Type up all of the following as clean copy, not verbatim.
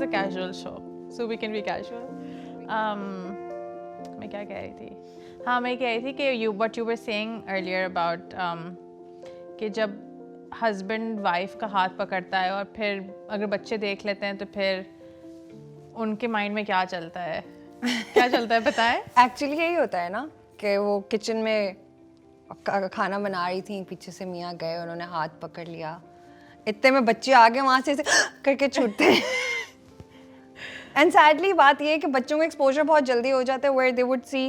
a casual show, so we can be casual. मैं क्या कह रही थी? हाँ, मैं कह रही थी कि what you were saying earlier about कि जब husband wife का हाथ पकड़ता है और फिर अगर बच्चे देख लेते हैं तो फिर उनके माइंड में क्या चलता है? क्या चलता है बताएं? एक्चुअली यही होता है ना कि वो किचन में खाना बना रही थी, पीछे से मियाँ गए, उन्होंने हाथ पकड़ लिया, इतने में बच्चे आगे वहाँ से करके छूटते हैं। एंड सैडली बात ये है कि बच्चों को एक्सपोजर बहुत जल्दी हो जाता है where they would see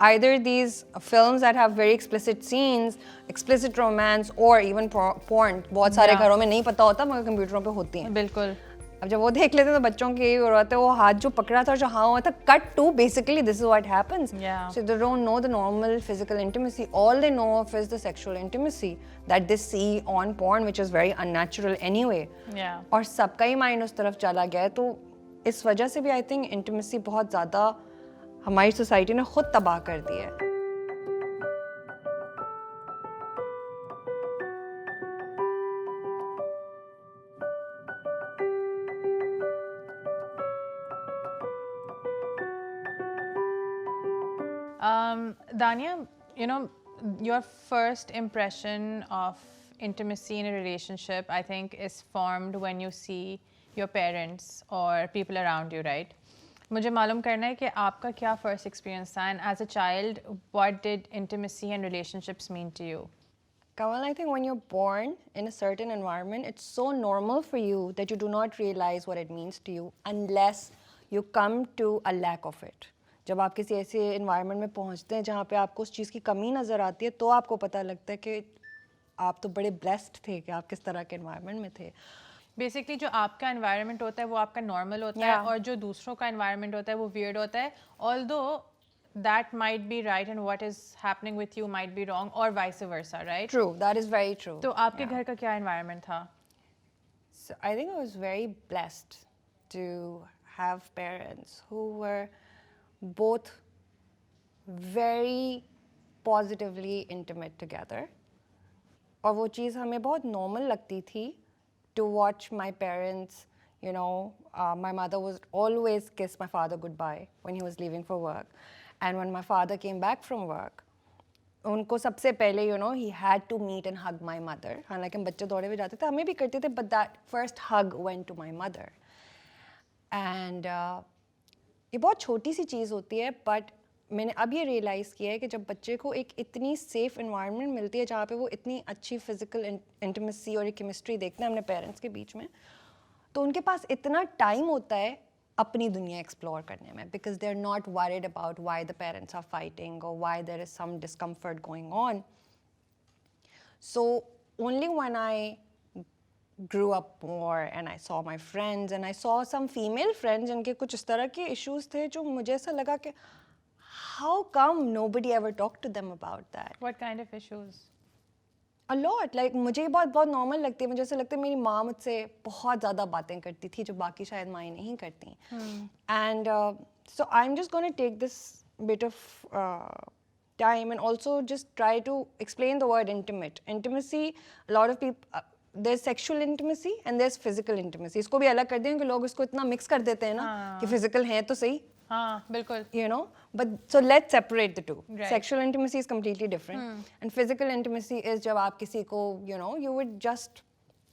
either these films that have very explicit scenes, explicit romance or even porn. बहुत सारे घरों में नहीं पता होता मगर कंप्यूटरों पे होती हैं। बिल्कुल। अब जब वो देख लेते हैं तो बच्चों की यही हो रहा है, वो हाथ जो पकड़ा था जो हाँ हुआ था, cut to basically this is what happens. Yeah. So they don't know the normal physical intimacy. All they know of is the sexual intimacy that they see on porn, which is very unnatural anyway. Yeah. और सबका ही mind उस तरफ चला गया है, तो इस वजह से भी आई थिंक इंटीमेसी बहुत ज़्यादा हमारी सोसाइटी ने खुद तबाह कर दी है। Dania, you know, your first impression of intimacy in a relationship, I think, is formed when you see your parents or people around you, right? मुझे मालूम करना है कि आपका क्या first experience था, and as a child, what did intimacy and relationships mean to you? Kanwal, I think when you're born in a certain environment, it's so normal for you that you do not realize what it means to you unless you come to a lack of it. जब आप किसी ऐसे environment में पहुंचते हैं जहाँ पे आपको उस चीज़ की कमी नज़र आती है, तो आपको पता लगता है कि आप तो बड़े blessed थे कि आप किस तरह के environment में थे। बेसिकली जो आपका एनवायरनमेंट होता है वो आपका नॉर्मल होता है और जो दूसरों का एनवायरनमेंट होता है वो वियर्ड होता है, although that might be right and what is happening with you might be wrong और vice versa, right? True, that is very true. तो आपके घर का क्या एनवायरनमेंट था? So I think I was very blessed to have parents who were both very positively intimate together, और वो चीज़ हमें बहुत नॉर्मल लगती थी to watch my parents, you know, my mother would always kiss my father goodbye when he was leaving for work. And when my father came back from work, उनको सबसे पहले, you know, he had to meet and hug my mother. हालांकि हम बच्चे दौड़े हुए जाते थे, हमें भी करते थे, but that first hug went to my mother. And ये बहुत छोटी सी चीज़ होती है, but मैंने अब ये रियलाइज़ किया है कि जब बच्चे को एक इतनी सेफ इन्वायरमेंट मिलती है जहाँ पे वो इतनी अच्छी फिजिकल इंटीमेसी और केमिस्ट्री देखते हैं अपने पेरेंट्स के बीच में, तो उनके पास इतना टाइम होता है अपनी दुनिया एक्सप्लोर करने में, because they are not worried about why the parents are fighting और why there is some discomfort going on. So only when I grew up more and I saw my friends and I saw some female friends जिनके कुछ इस तरह के issues थे जो मुझे ऐसा लगा कि how come nobody ever talked to them about that? What kind of issues? A lot. Like मुझे ये बहुत normal लगती है. मुझे ऐसा लगता है मेरी माँ मुझसे बहुत ज़्यादा बातें करती थी जो बाकी शायद माँ नहीं करती. And so I'm just going to take this bit of time and also just try to explain the word intimate. Intimacy, a lot of people, there's sexual intimacy and there's physical intimacy. इसको भी अलग कर दें कि लोग इसको इतना mix कर देते हैं ना कि physical है तो सही. हाँ, बिल्कुल. You know, but so let's separate the two. Right. Sexual intimacy is completely different, and physical intimacy is जब आप किसी को, you know, you would just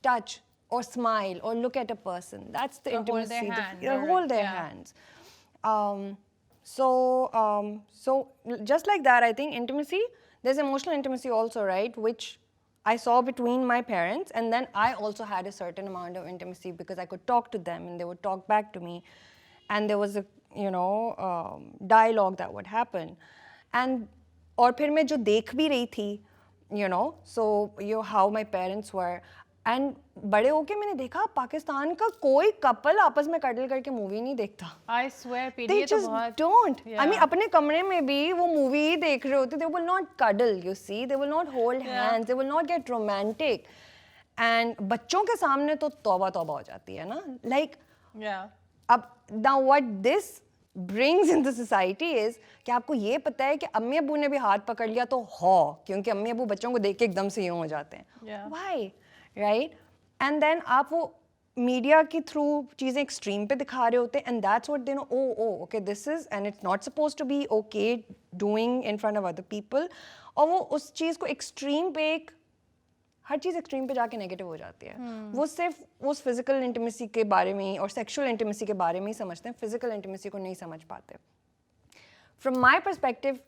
touch or smile or look at a person. That's the intimacy. Hold their hand. Hold their hands. So just like that, I think intimacy. There's emotional intimacy also, right? Which I saw between my parents, and then I also had a certain amount of intimacy because I could talk to them and they would talk back to me, and there was a dialogue that would happen. And और फिर मैं जो देख भी रही थी, you know, so how my parents were, and बड़े होके मैंने देखा पाकिस्तान का कोई कपल आपस में कटल करके मूवी नहीं देखता. I swear, they just don't. Yeah. I mean, अपने कमरे में भी वो मूवी ही देख रहे होते. They will not cuddle, you see. They will not hold hands. They will not get romantic. And बच्चों के सामने तो तौबा तौबा हो जाती है ना. Like, अब now what this brings in the society is कि आपको ये पता है कि अम्मी अब्बू ने भी हाथ पकड़ लिया तो हो, क्योंकि अम्मी अब्बू बच्चों को देख के एकदम से यूं हो जाते हैं. Why? Right? And then आप वो मीडिया के थ्रू चीज़ें एक्सट्रीम पे दिखा रहे होते हैं and that's what they know oh okay this is and it's not suppose to be okay doing in front of other people और वो उस चीज़ को एक्सट्रीम पे एक हर चीज़ एक्सट्रीम पे जाके नेगेटिव हो जाती है वो सिर्फ उस फिजिकल इंटीमेसी के बारे में और सेक्सुअल इंटीमेसी के बारे में ही समझते हैं फिजिकल इंटीमेसी को नहीं समझ पाते from my perspective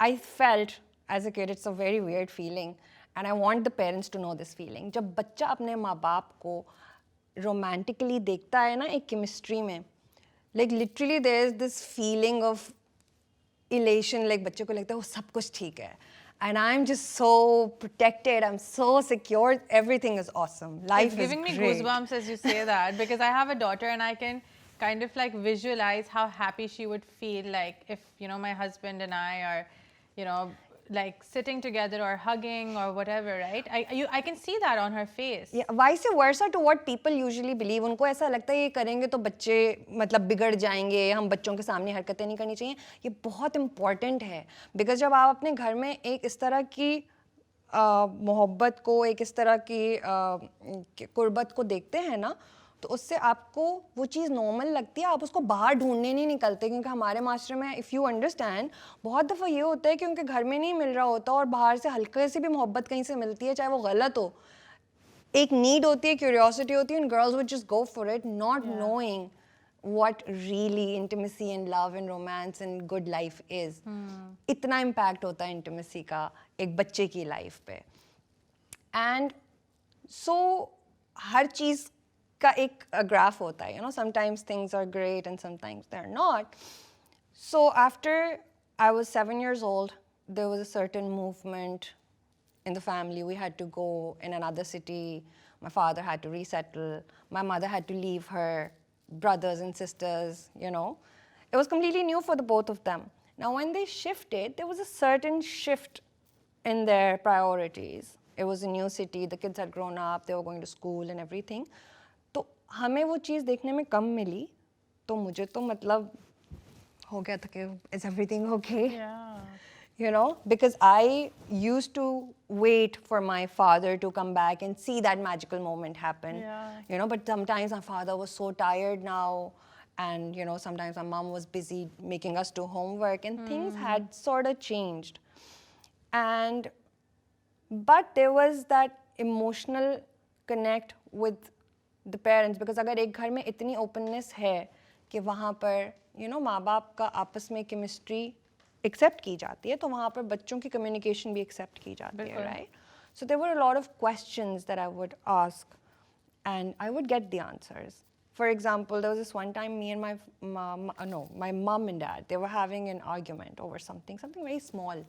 I felt as a kid it's a very weird feeling and I want the parents to know this feeling जब बच्चा अपने माँ बाप को रोमांटिकली देखता है ना एक केमिस्ट्री में like literally there is this feeling of elation like बच्चे को लगता है वो सब कुछ ठीक है and I'm just so protected, I'm so secure, everything is awesome, life It's giving is me great. goosebumps as you say that because I have a daughter and I can kind of like visualize how happy she would feel like if my husband and I are like sitting together or hugging or whatever, right? I can see that on her face. Yeah, vice versa to what people usually believe. उनको ऐसा लगता है ये करेंगे तो बच्चे मतलब बिगड़ जाएंगे हम बच्चों के सामने हरकतें नहीं करनी चाहिए ये बहुत important है because जब आप अपने घर में एक इस तरह की मोहब्बत को एक इस तरह की कुर्बत को देखते हैं ना तो उससे आपको वो चीज़ नॉर्मल लगती है आप उसको बाहर ढूंढने नहीं निकलते क्योंकि हमारे मास्टर में इफ़ यू अंडरस्टैंड बहुत दफ़ा ये होता है कि उनके घर में नहीं मिल रहा होता और बाहर से हल्के से भी मोहब्बत कहीं से मिलती है चाहे वो गलत हो एक नीड होती है क्यूरियोसिटी होती है and girls would just go for it not knowing what really intimacy and love and romance and good life is. इतना impact होता है intimacy का एक बच्चे की life पे. And so हर चीज़ का एक graph होता है, sometimes things are great and sometimes they're not. So after I was 7 years old, there was a certain movement in the family. We had to go in another city. My father had to resettle. My mother had to leave her brothers and sisters, It was completely new for the both of them. Now, when they shifted, there was a certain shift in their priorities. It was a new city, the kids had grown up, they were going to school and everything. तो हमें वो चीज़ देखने में कम मिली, तो मुझे तो मतलब हो गया था कि is everything okay? Yeah. Because I used to wait for my father to come back and see that magical moment happen. Yeah. But sometimes my father was so tired now and, sometimes my mom was busy making us do homework and things had sort of changed. But there was that emotional connect with the parents because अगर एक घर में इतनी openness है कि वहाँ पर, माँ बाप का आपस में chemistry accept की जाती है तो वहाँ पर बच्चों की communication भी accept की जाती है, right? So there were a lot of questions that I would ask and I would get the answers. For example, there was this one time me and my mom and dad, they were having an argument over something very small.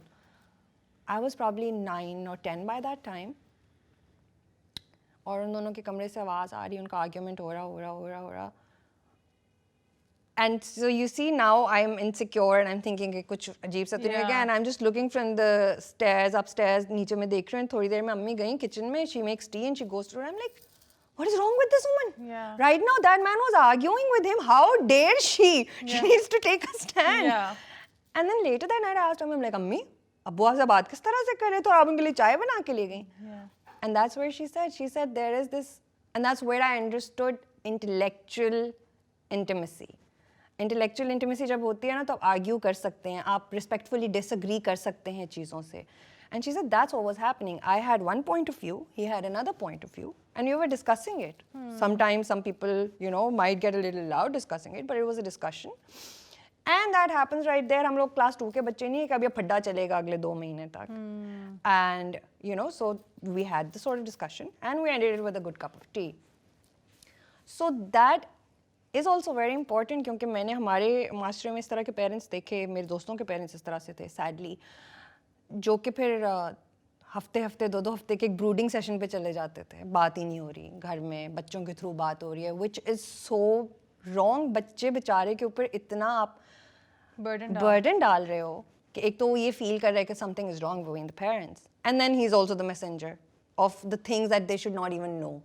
I was probably 9 or 10 by that time. और उन दोनों के कमरे से आवाज़ आ रही उनका argument हो रहा. And so you see now I'm insecure and I'm thinking कि कुछ अजीब सा तो नहीं है and I'm just looking from the stairs upstairs नीचे में देख रही हूँ थोड़ी देर में अम्मी गई kitchen में she makes tea and she goes through and I'm like what is wrong with this woman? Yeah. Right now that man was arguing with him. How dare she? She needs to take a stand. Yeah. And then later that night I asked her, I'm like, अम्मी अब्बू से बात किस तरह से करे तो आप उनके लिए चाय बना के ले गई. And that's where she said there is this, and that's where I understood intellectual intimacy. Intellectual intimacy जब होती है ना तो आप argue कर सकते हैं, आप respectfully disagree कर सकते हैं चीज़ों से. And she said that's what was happening. I had one point of view, he had another point of view, and we were discussing it. Sometimes some people, might get a little loud discussing it, but it was a discussion. And that happens right there. हम लोग class 2 के बच्चे नहीं है कि अब ये फड्डा चलेगा अगले 2 महीने तक. And, so we had this sort of discussion and we ended it with a good cup of tea. So that is also very important क्योंकि मैंने हमारे मास्टर में इस तरह के पेरेंट्स देखे, मेरे दोस्तों के पेरेंट्स इस तरह से थे sadly, जो कि फिर हफ्ते 2 हफ्ते के एक ब्रूडिंग सेशन पे चले जाते थे, बात ही नहीं हो रही घर में, बच्चों के थ्रू बात हो रही है, which is so wrong. बच्चे बेचारे के ऊपर इतना आप burden डाल रहे हो कि एक तो वो ये feel कर रहे हैं कि something is wrong between the parents, and then he's also the messenger of the things that they should not even know.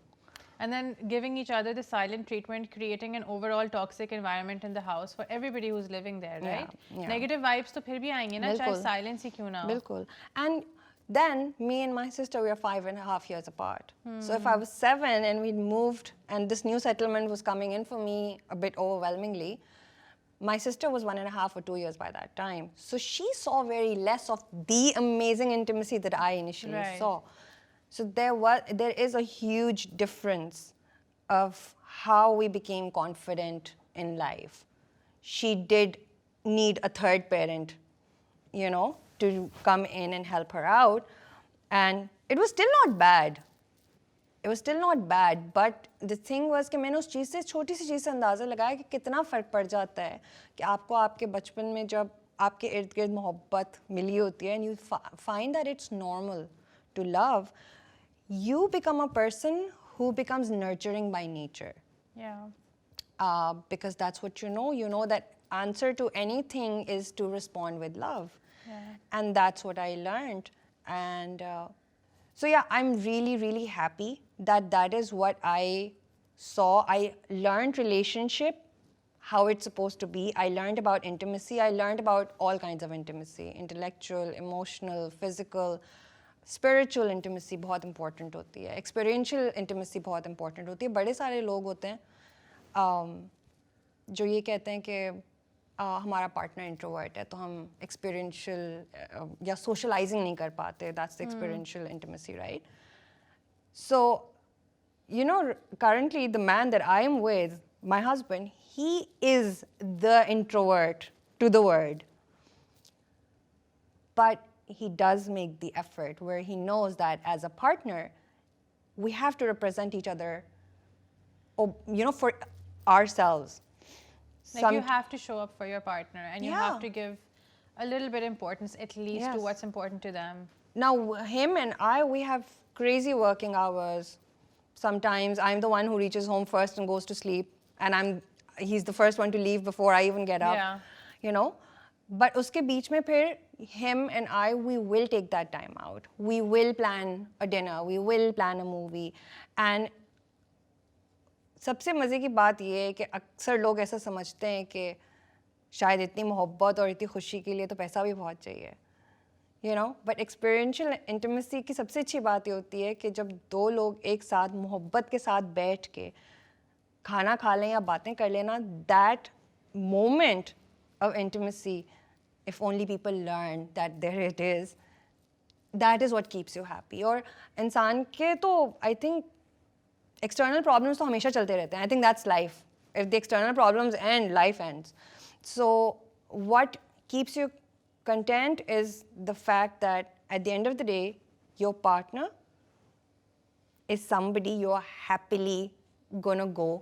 And then giving each other the silent treatment, creating an overall toxic environment in the house for everybody who's living there, right? Yeah. Negative vibes तो फिर भी आएंगे ना, चाहे silence ही क्यों ना हो. बिल्कुल. And Then me and my sister, we are 5.5 years apart. So if I was 7 and we'd moved and this new settlement was coming in for me a bit overwhelmingly, my sister was 1.5 or 2 years by that time. So she saw very less of the amazing intimacy that I initially Right. saw. So there is a huge difference of how we became confident in life. She did need a third parent, you know, to come in and help her out. And it was still not bad. It was still not bad, but the thing was कि मैंने उस चीज़ से छोटी सी चीज़ से अंदाज़ा लगाया कि कितना फ़र्क पड़ जाता है कि आपको आपके बचपन में जब आपके इर्द गिर्द मोहब्बत मिली होती है and you find that it's normal to love, you become a person who becomes nurturing by nature. Yeah. Because that's what you know that answer to anything is to respond with love. Yeah. And that's what I learned. And so yeah, I'm really, really happy that that is what I saw. I learned relationship, how it's supposed to be. I learned about intimacy. I learned about all kinds of intimacy, intellectual, emotional, physical, spiritual intimacy बहुत important होती है. Experiential intimacy बहुत important होती है. बड़े सारे लोग होते हैं जो ये कहते हैं कि हमारा पार्टनर इंट्रोवर्ट है तो हम एक्सपीरियंशियल या सोशलाइजिंग नहीं कर पाते. That's the experiential intimacy, right? So you know, currently the man that I am with, my husband, he is the introvert to the word. But he does make the effort where he knows that as a partner, we have to represent each other, you know, for ourselves. Like you have to show up for your partner and you have Yeah. to give a little bit importance at least to Yes. what's important to them. Now, him and I, we have crazy working hours. Sometimes I'm the one who reaches home first and goes to sleep, and he's the first one to leave before I even get up. Yeah. You know? But uske beech mein phir, him and I, we will take that time out. We will plan a dinner. We will plan a movie. And सबसे मज़े की बात ये है कि अक्सर लोग ऐसा समझते हैं कि शायद इतनी मोहब्बत और इतनी खुशी के लिए तो पैसा भी बहुत चाहिए, you know, but experiential intimacy की सबसे अच्छी बात ये होती है कि जब दो लोग एक साथ मोहब्बत के साथ बैठ के खाना खा लें या बातें कर लेना, that moment of intimacy, if only people learn that there it is, that is what keeps you happy. और इंसान के तो I think external problems तो हमेशा चलते रहते हैं. I think that's life. If the external problems end, life ends. So what keeps you content is the fact that at the end of the day, your partner is somebody you're happily gonna go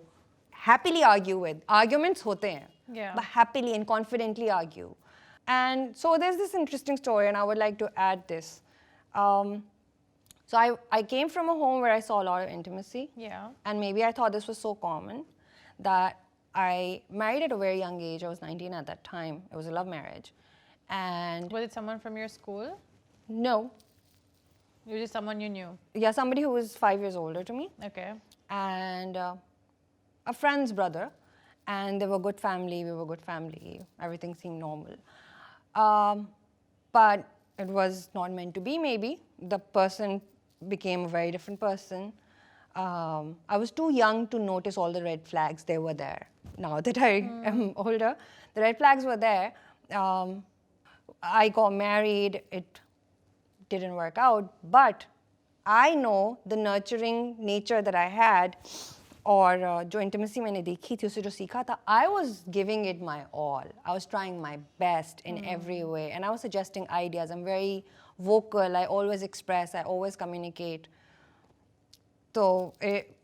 happily argue with. Arguments hote hain, Yeah. but happily and confidently argue. And so there's this interesting story, and I would like to add this. So I came from a home where I saw a lot of intimacy. Yeah. And maybe I thought this was so common that I married at a very young age. I was 19 at that time. It was a love marriage. And Was it someone from your school? no, It was just someone you knew. yeah, somebody who was 5 years older to me. Okay. And a friend's brother. And they were good family. We were good family. Everything seemed normal. But it was not meant to be, maybe. The person became a very different person. I was too young to notice all the red flags. They were there. Now that I am older, the red flags were there. I got married. It didn't work out. But I know the nurturing nature that I had, और जो intimacy मैंने देखी थी, उससे जो सीखा था, I was giving it my all. I was trying my best in every way. And I was suggesting ideas. I'm very vocal. I always express. I always communicate. So,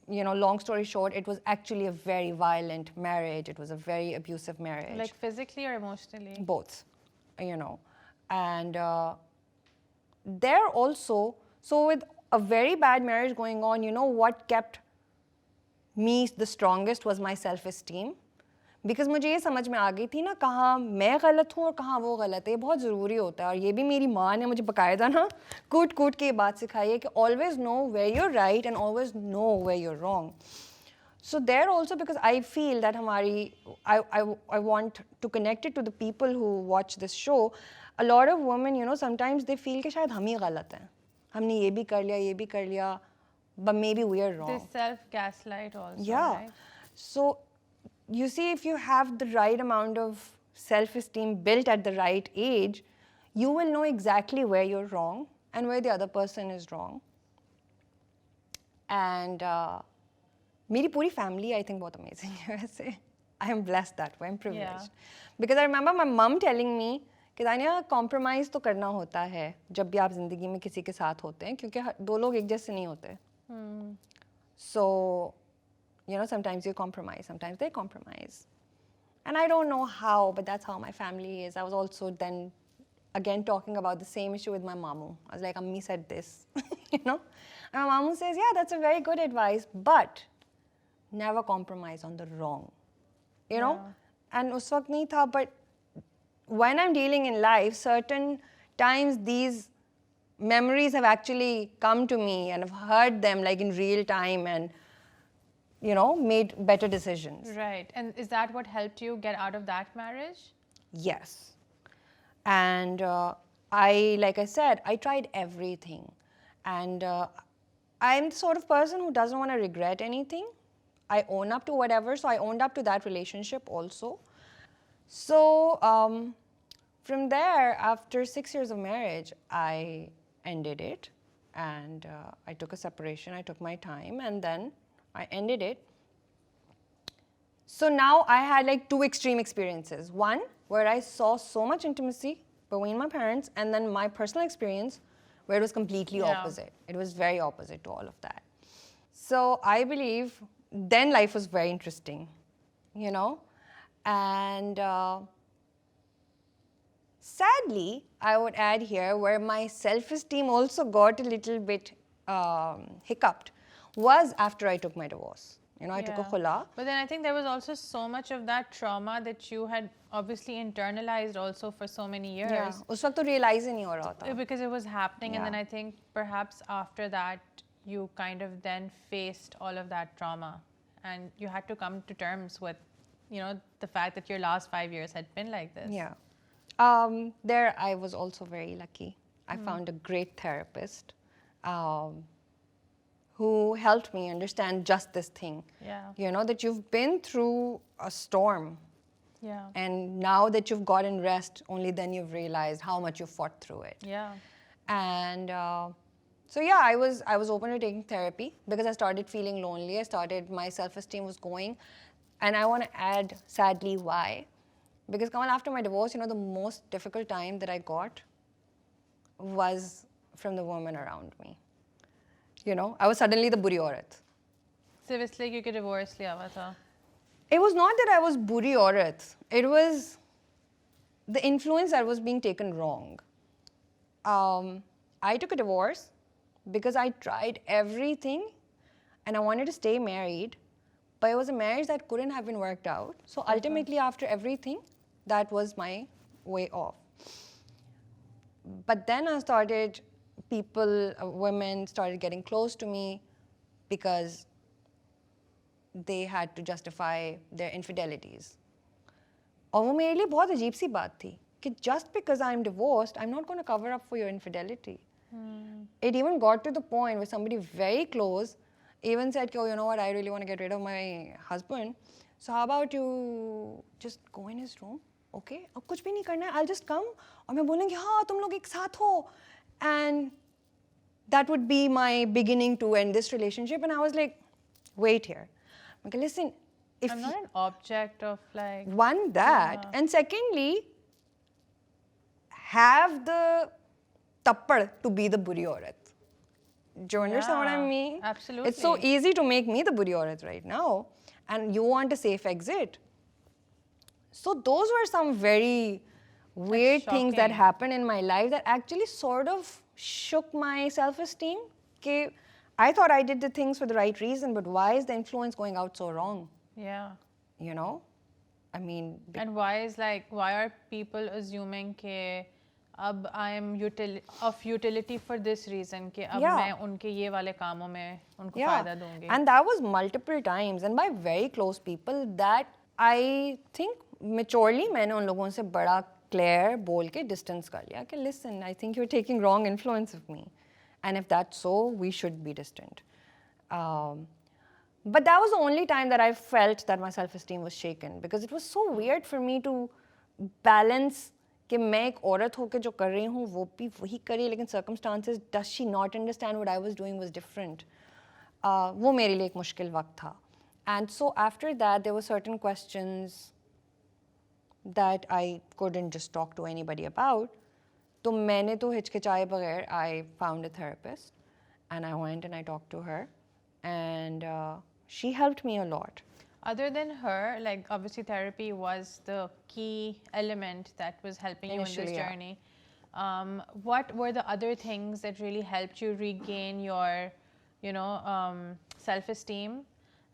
you know, long story short, it was actually a very violent marriage. It was a very abusive marriage. Like physically or emotionally? Both, you know. And there also, so with a very bad marriage going on, you know what kept me the strongest was my self-esteem. Because मुझे ये समझ में आ गई थी ना कहाँ मैं गलत हूँ और कहाँ वो गलत है. ये बहुत ज़रूरी होता है. और ये भी मेरी माँ ने मुझे बकायदा ना कूट कूट के ये बात सिखाई है कि always know where you're right and always know where you're wrong. So there also, because I feel that I want to connect it to the people who watch this show. a lot of women, you know, sometimes they feel कि शायद हम ही गलत हैं, हमने ये भी कर लिया, but maybe we are wrong. They self-gaslight also, Yeah. right? So, you see, if you have the right amount of self-esteem built at the right age, you will know exactly where you're wrong and where the other person is wrong. And मेरी पूरी family, I think, बहुत amazing है वैसे. I am blessed that way. I'm privileged. Because I remember my mom telling me कि दानिया compromise तो करना होता है जब भी आप जिंदगी में किसी के साथ होते हैं क्योंकि दो लोग एक जैसे नहीं होते. So, you know, sometimes you compromise, sometimes they compromise. And I don't know how, but that's how my family is. I was also then again talking about the same issue with my mamu. I was like, Ammi said this, you know. And my mamu says, yeah, that's a very good advice, but never compromise on the wrong, you know. And us waqt nahi tha, but when I'm dealing in life, certain times these memories have actually come to me and I've heard them like in real time and, you know, made better decisions. Right. And is that what helped you get out of that marriage? Yes. And like I said, I tried everything. And I'm the sort of person who doesn't want to regret anything. I own up to whatever, so I owned up to that relationship also. So from there, after 6 years of marriage, I ended it. And I took a separation, I took my time, and then I ended it. So now I had like two extreme experiences. One, where I saw so much intimacy between my parents, and then my personal experience, where it was completely opposite. It was very opposite to all of that. So I believe then life was very interesting, you know. And sadly, I would add here, where my self-esteem also got a little bit hiccuped, was after I took my divorce. You know, I took a khula. But then I think there was also so much of that trauma that you had obviously internalized also for so many years. Yeah, उस वक्त तो realize ही नहीं हो रहा था. Because it was happening, and then I think perhaps after that you kind of then faced all of that trauma, and you had to come to terms with, you know, the fact that your last 5 years had been like this. Yeah. There I was also very lucky. I found a great therapist who helped me understand just this thing. Yeah. You know, that you've been through a storm. Yeah. And now that you've gotten rest, only then you've realized how much you fought through it. Yeah. And so yeah, I was open to taking therapy because I started feeling lonely. My self-esteem was going. And I want to add, sadly, why. Because Kanwal, after my divorce, you know, the most difficult time that I got was from the women around me. You know, I was suddenly the buri aurat. सिर्फ इसलिए क्योंकि divorce लिया हुआ था. It was not that I was buri aurat. It was the influence that was being taken wrong. I took a divorce because I tried everything and I wanted to stay married, but it was a marriage that couldn't have been worked out. So ultimately, after everything, that was my way off. But then I started, women started getting close to me because they had to justify their infidelities. और वो मेरे लिए बहुत अजीब सी बात थी कि just because I'm divorced, I'm not going to cover up for your infidelity. It even got to the point where somebody very close even said, oh, you know what, I really want to get rid of my husband. So how about you just go in his room, okay? अब कुछ भी नहीं करना है, I'll just come. और मैं बोलूँगी, हाँ, तुम लोग एक साथ हो. And that would be my beginning to end this relationship. And I was like, wait here. Okay, listen. If I'm not an object of like... One, that. And secondly, have the tappad to be the buri aurat. Do you understand what I mean? Absolutely. It's so easy to make me the buri aurat right now. And you want a safe exit. So those were some very weird things that happened in my life that actually sort of shook my self-esteem. Okay, I thought I did the things for the right reason, but why is the influence going out so wrong? Yeah. You know? I mean... And why are people assuming that अब I am of utility for this reason कि अब मैं उनके ये वाले कामों में उनको फायदा दूंगी. And that was multiple times and by very close people that I think maturely मैंने उन लोगों से बड़ा clear बोल के distance कर लिया कि listen, I think you're taking wrong influence of me. And if that's so, we should be distant. But that was the only time that I felt that my self-esteem was shaken because it was so weird for me to balance कि मैं एक औरत होकर जो कर रही हूँ वो भी वही करी लेकिन circumstances does she not understand what I was doing was different. वो मेरे लिए एक मुश्किल वक्त था. And so after that there were certain questions that I couldn't just talk to anybody about. तो मैंने तो हिचकिचाए बगैर I found a therapist and I went and I talked to her and she helped me a lot. Other than her, like obviously therapy was the key element that was helping you in this journey. What were the other things that really helped you regain your, self-esteem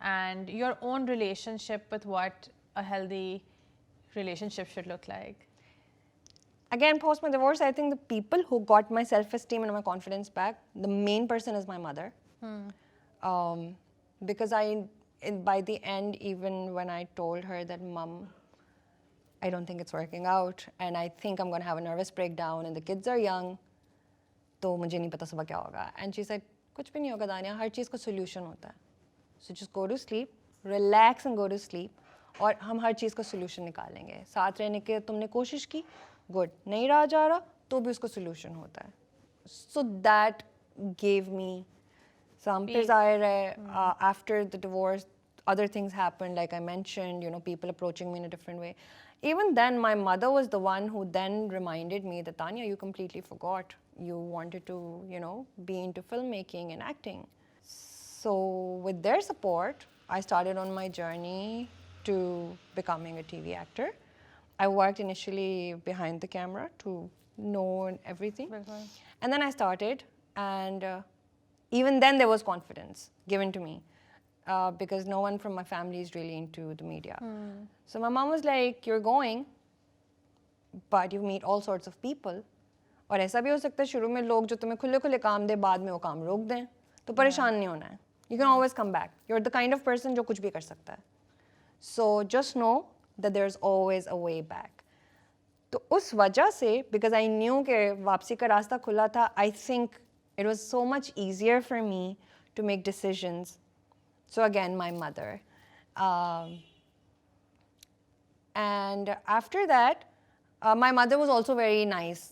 and your own relationship with what a healthy relationship should look like? Again, post my divorce, I think the people who got my self-esteem and my confidence back, the main person is my mother. Because by the end, even when I told her that, Mom, I don't think it's working out, and I think I'm going to have a nervous breakdown, and the kids are young, तो मुझे नहीं पता सुबह क्या होगा. And she said, कुछ भी नहीं होगा दानिया, हर चीज़ का solution होता है. So just go to sleep, relax and go to sleep, और हम हर चीज़ का solution निकालेंगे. साथ रहने के तुमने कोशिश की, good. नहीं रहा जा रहा, तो भी उसका solution होता है. So that gave me some peace. After the divorce, other things happened, like I mentioned, people approaching me in a different way. Even then, my mother was the one who then reminded me that, Dania, you completely forgot. You wanted to, be into filmmaking and acting. So with their support, I started on my journey to becoming a TV actor. I worked initially behind the camera to know everything. And then I started, and even then there was confidence given to me. Because no one from my family is really into the media. So my mom was like, you're going, but you meet all sorts of people. और ऐसा भी हो सकता है शुरू में लोग जो तुम्हें खुले खुले काम दे बाद में वो काम रोक दें तो परेशान नहीं होना है. You can always come back. You're the kind of person जो कुछ भी कर सकता है. So just know that there's always a way back. तो उस वजह से, because I knew कि वापसी का रास्ता खुला था, I think it was so much easier for me to make decisions. So again, my mother. And after that, my mother was also very nice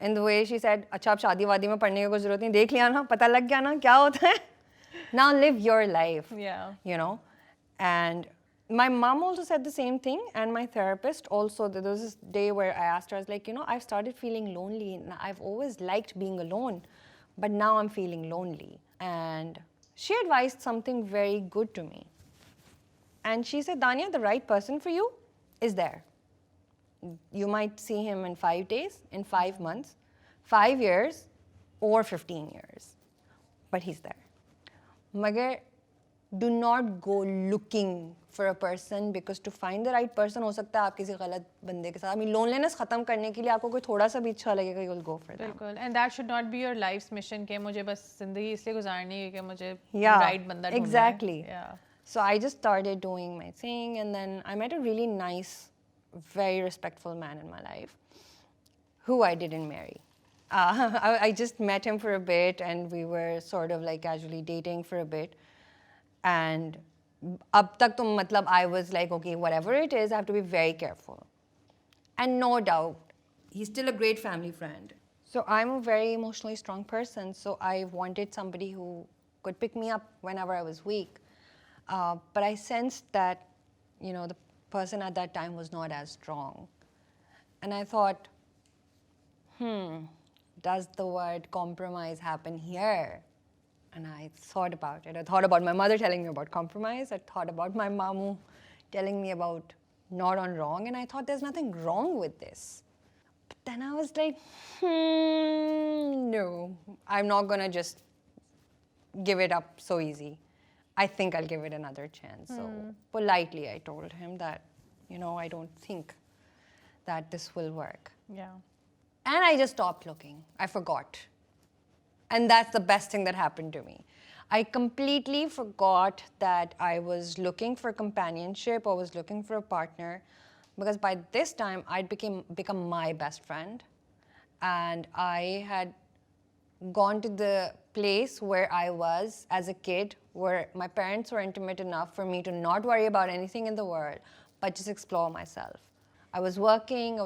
in the way she said, अच्छा अब शादी वादी में पढ़ने की कोई ज़रूरत नहीं, देख लिया ना, पता लग गया ना क्या होता है. Now live your life. Yeah. And my mom also said the same thing, and my therapist also. There was this day where I asked her, I was like, I've started feeling lonely. I've always liked being alone, but now I'm feeling lonely. And she advised something very good to me. And she said, Dania, the right person for you is there. You might see him in 5 days, in 5 months, 5 years, or 15 years. But he's there. Magar, do not go looking for a person, because to find the right person हो सकता है आप किसी गलत बंदे के साथ. I mean, loneliness खत्म करने के लिए आपको कोई थोड़ा सा भी अच्छा लगेगा, you'll go for that. बिल्कुल. And that should not be your life's mission कि मुझे बस जिंदगी इसलिए गुजारनी है कि मुझे right बंदा ढूंढना है. Exactly. Yeah. So I just started doing my thing, and then I met a really nice, very respectful man in my life, who I didn't marry. I just met him for a bit, and we were sort of like casually dating for a bit. And ab tak to matlab I was like, okay, whatever it is, I have to be very careful. And no doubt, he's still a great family friend. So I'm a very emotionally strong person, so I wanted somebody who could pick me up whenever I was weak. But I sensed that, the person at that time was not as strong. And I thought, does the word compromise happen here? And I thought about it. I thought about my mother telling me about compromise. I thought about my mamu telling me about not on wrong. And I thought there's nothing wrong with this. But then I was like, no, I'm not going to just give it up so easy. I think I'll give it another chance. So politely I told him that, I don't think that this will work. Yeah. And I just stopped looking. I forgot. And that's the best thing that happened to me. I completely forgot that I was looking for companionship or was looking for a partner. because by this time I'd become my best friend, and I had gone to the place where I was as a kid, where my parents were intimate enough for me to not worry about anything in the world, but just explore myself. I was working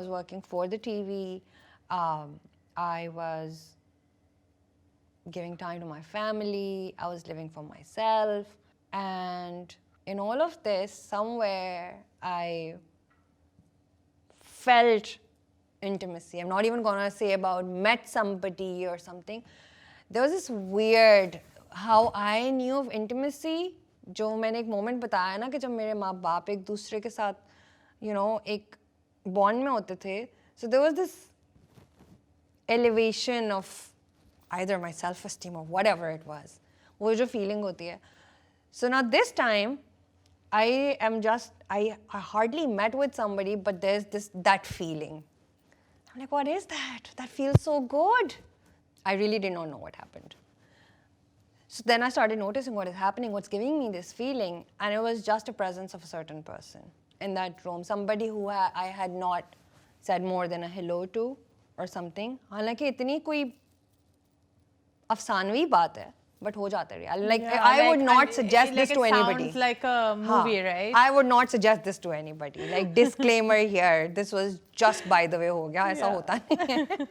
for the TV, I was giving time to my family, I was living for myself, and in all of this, somewhere I felt intimacy. I'm not even gonna say about met somebody or something. There was this weird, how I knew of intimacy, जो मैंने एक moment बताया ना कि जब मेरे माँ बाप एक दूसरे के साथ, you know, एक bond में होते थे. So there was this elevation of either my self-esteem or whatever it was. वो जो feeling होती है. So now this time, I hardly met with somebody, but there's that feeling. I'm like, what is that? That feels so good. I really did not know what happened. So then I started noticing what is happening, what's giving me this feeling, and it was just a presence of a certain person in that room, somebody who I had not said more than a hello to or something. हालांकि इतनी कोई अफसानवी बात है, but हो जाता है. I would not suggest this to anybody. Sounds like a movie, right? I would not suggest this to anybody. Like, disclaimer here, this was just by the way हो गया, ऐसा होता नहीं है.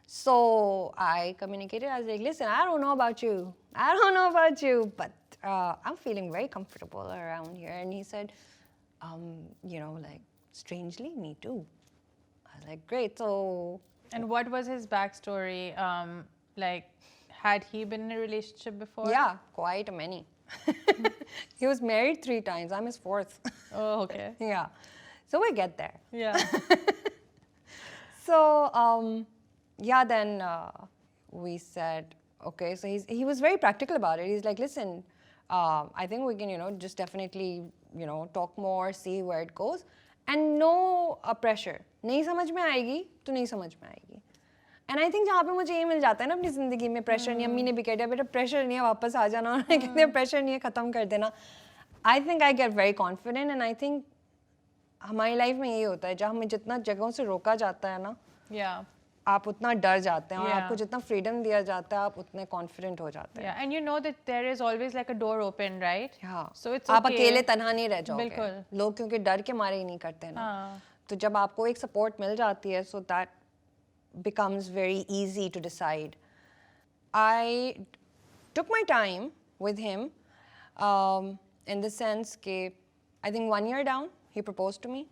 So I communicated. I was like, listen, I don't know about you, but I'm feeling very comfortable around here. And he said, like, strangely, me too. I was like, great. So. And what was his backstory? Had he been in a relationship before? Yeah, quite many. He was married 3 times. I'm his 4th. Oh, okay. Yeah. So we get there. Yeah. So, then we said, okay. So he was very practical about it. He's like, listen, I think we can, just definitely, talk more, see where it goes. And no pressure. नहीं समझ में आएगी तो नहीं समझ में आएगी. And I think जहाँ पे मुझे ये मिल जाता है ना अपनी ज़िंदगी में, pressure नहीं, अम्मी ने भी कह दिया बेटा pressure नहीं है, वापस आ जाना, और कहते हैं pressure नहीं है, ख़त्म कर देना. I think I get very confident, and I think हमारी लाइफ में यही होता है, जहाँ हमें जितना जगहों से रोका जाता है ना, आप उतना डर जाते हैं, और आपको जितना freedom दिया जाता है, आप उतने confident हो जाते हैं. Yeah, and you know that there is always like a door open, right? Yeah. So it's okay. आप अकेले तन्हा नहीं रह जाओगे. बिल्कुल. लोग क्योंकि डर के मारे ही नहीं करते ना. तो जब आपको एक support मिल जाती है, so that becomes very easy to decide. I took my time with him in the sense that I think 1 year down, he proposed to me.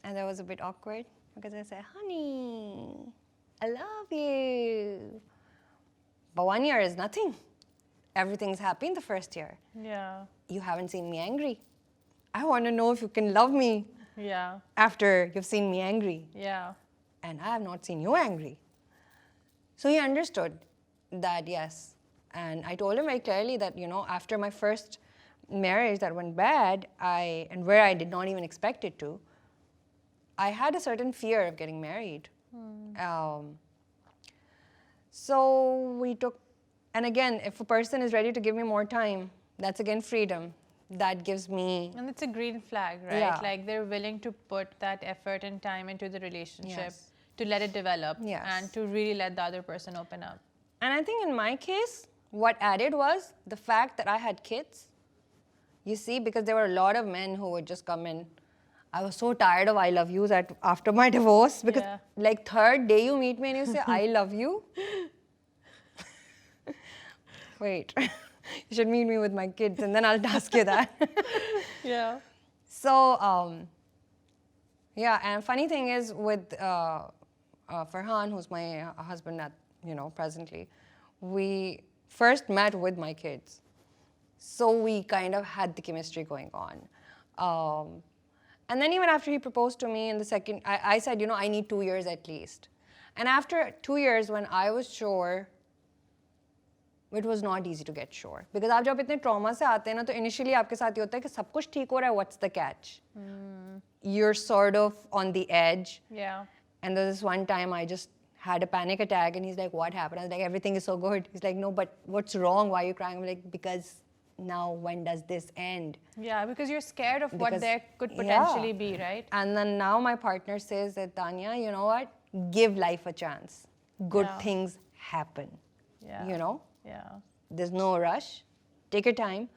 And that was a bit awkward because I said, honey, I love you. But 1 year is nothing. Everything's happy in the first year. Yeah. You haven't seen me angry. I want to know if you can love me after you've seen me angry. Yeah. And I have not seen you angry. So he understood that, yes. And I told him very clearly that, after my first marriage that went bad, and where I did not even expect it to, I had a certain fear of getting married. So we took, and again, if a person is ready to give me more time, that's again freedom. That gives me... And it's a green flag, right? Yeah. Like they're willing to put that effort and time into the relationship to let it develop and to really let the other person open up. And I think in my case, what added was the fact that I had kids. You see, because there were a lot of men who would just come in. I was so tired of I love yous after my divorce, because like 3rd day you meet me and you say, I love you. Wait. You should meet me with my kids and then I'll ask you that. Yeah. So, and funny thing is with Farhan, who's my husband at, presently, we first met with my kids. So we kind of had the chemistry going on. And then even after he proposed to me in the second, I said, I need 2 years at least. And after 2 years, when I was sure, it was not easy to get sure. Because आप जब इतने trauma से आते हैं ना, तो initially आपके साथ ये होता है कि सब कुछ ठीक हो रहा है, what's the catch? You're sort of on the edge. Yeah. And there was this one time I just had a panic attack and he's like, what happened? I was like, everything is so good. He's like, no, but what's wrong? Why are you crying? I'm like, because now when does this end? Yeah, because you're scared of what Because- there could yeah. potentially be, right? And then now my partner says that, Dania, you know what? Give life a chance. Good Yeah. things happen. Yeah. You know? Yeah. There's no rush. Take your time,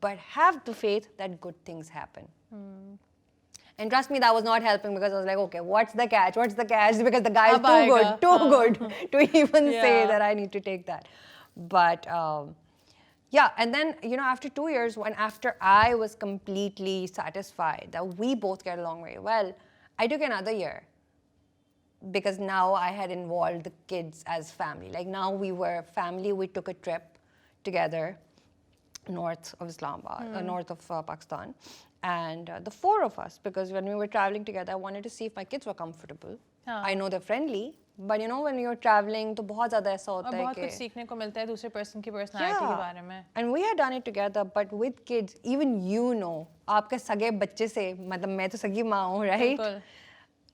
but have the faith that good things happen. And trust me, that was not helping because I was like, okay, what's the catch? What's the catch? Because the guy is Ab aayega. too good to even say Yeah. that I need to take that. But yeah, and then, after 2 years, after I was completely satisfied that we both get along very well, I took another year because now I had involved the kids as family. Like now we were family, we took a trip together north of Islamabad, north of Pakistan, and the four of us, because when we were traveling together, I wanted to see if my kids were comfortable. I know they're friendly, but when you're traveling, तो बहुत ज़्यादा ऐसा और होता है बहुत कि कुछ सीखने को मिलता है दूसरे पर्सन की पर्सनालिटी के बारे में. and we had done it together, but with kids, even आपके सगे बच्चे से, मतलब मैं तो सगी माँ हूँ, right? बिल्कुल.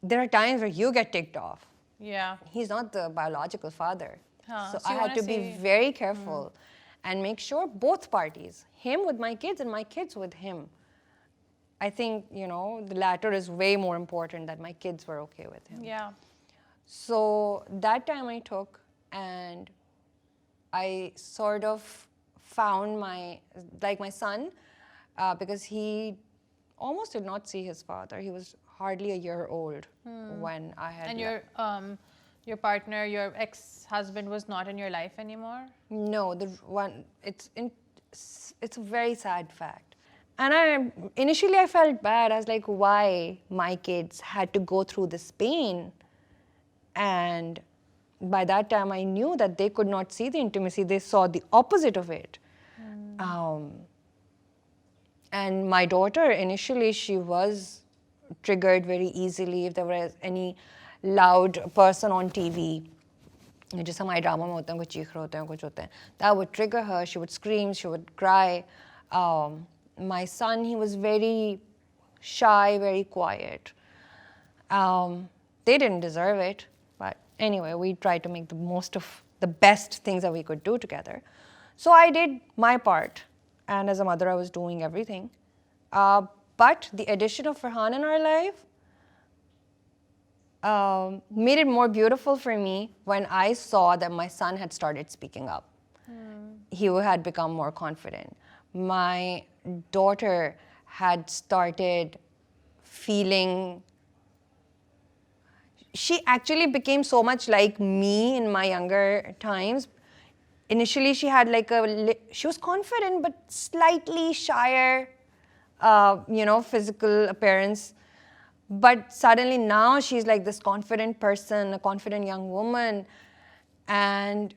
There are times where you get ticked off. Yeah. He's not the biological father. Huh, So so I you had wanna to be see- very careful and make sure both parties, him with my kids and my kids with him. I think, the latter is way more important that my kids were okay with him. Yeah. So that time I took and I sort of found my son, because he almost did not see his father. He was hardly a year old when I had And your partner, your ex-husband was not in your life anymore? No, it's a very sad fact. And initially I felt bad. I was like, why my kids had to go through this pain? And by that time I knew that they could not see the intimacy. They saw the opposite of it. And my daughter, initially, she was triggered very easily if there was any loud person on TV. Just हमारे drama में होते हैं, कुछ चीख रहे होते हैं, कुछ होते हैं. That would trigger her. She would scream. She would cry. My son, he was very shy, very quiet. They didn't deserve it, but anyway, we tried to make the most of the best things that we could do together. So I did my part, and as a mother, I was doing everything. But the addition of Farhan in our life made it more beautiful for me when I saw that my son had started speaking up. He had become more confident. My daughter had started feeling, she actually became so much like me in my younger times. Initially, she had she was confident but slightly shyer, physical appearance. But suddenly now she's like this confident person, a confident young woman. And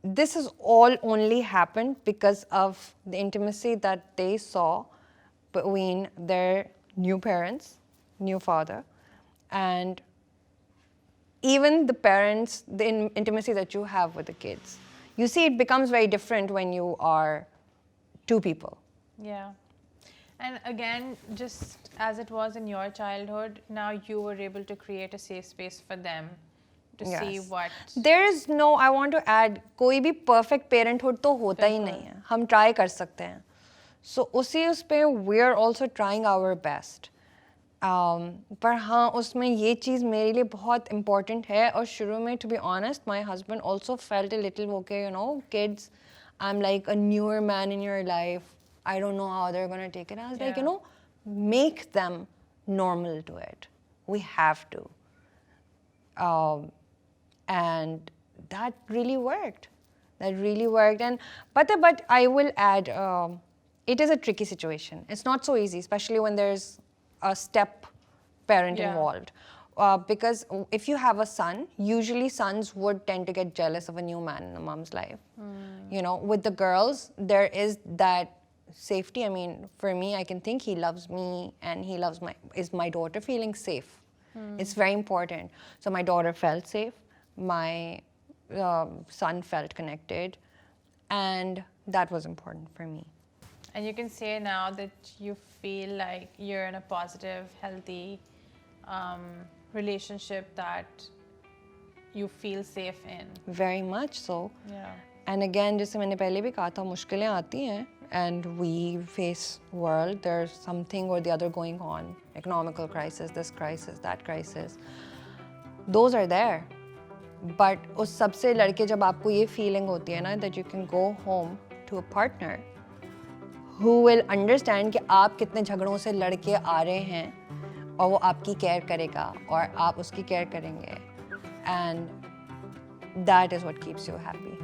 this has all only happened because of the intimacy that they saw between their new parents, new father, and even the parents, the intimacy that you have with the kids. You see, it becomes very different when you are two people. Yeah. And again, just as it was in your childhood, now you were able to create a safe space for them to see Yes. what... There is no, I want to add, कोई भी perfect parenthood तो होता ही नहीं है. हम try कर सकते हैं. So उसी उस पे we are also trying our best. पर हाँ, उसमें ये चीज़ मेरे लिए बहुत important है. और शुरू में, to be honest, my husband also felt a little, okay, kids, I'm like a newer man in your life. I don't know how they're going to take it. I was like, make them normal to it. We have to. And that really worked. That really worked. And but I will add, it is a tricky situation. It's not so easy, especially when there's a step parent involved. Because if you have a son, usually sons would tend to get jealous of a new man in a mom's life. With the girls, there is that safety. I mean, for me, I can think he loves me and he loves is my daughter feeling safe? It's very important. So my daughter felt safe. My son felt connected. And that was important for me. And you can say now that you feel like you're in a positive, healthy relationship that you feel safe in. Very much so. Yeah. And again जैसे मैंने पहले भी कहा था, मुश्किलें आती हैं and we face world, there is something और the other going on, economical crisis, this crisis, that crisis, those are there. But उस सबसे लड़के जब आपको ये फीलिंग होती है ना that you can go home to a partner who will understand कि आप कितने झगड़ों से लड़के आ रहे हैं और वो आपकी केयर करेगा और आप उसकी केयर करेंगे, and that is what keeps you happy.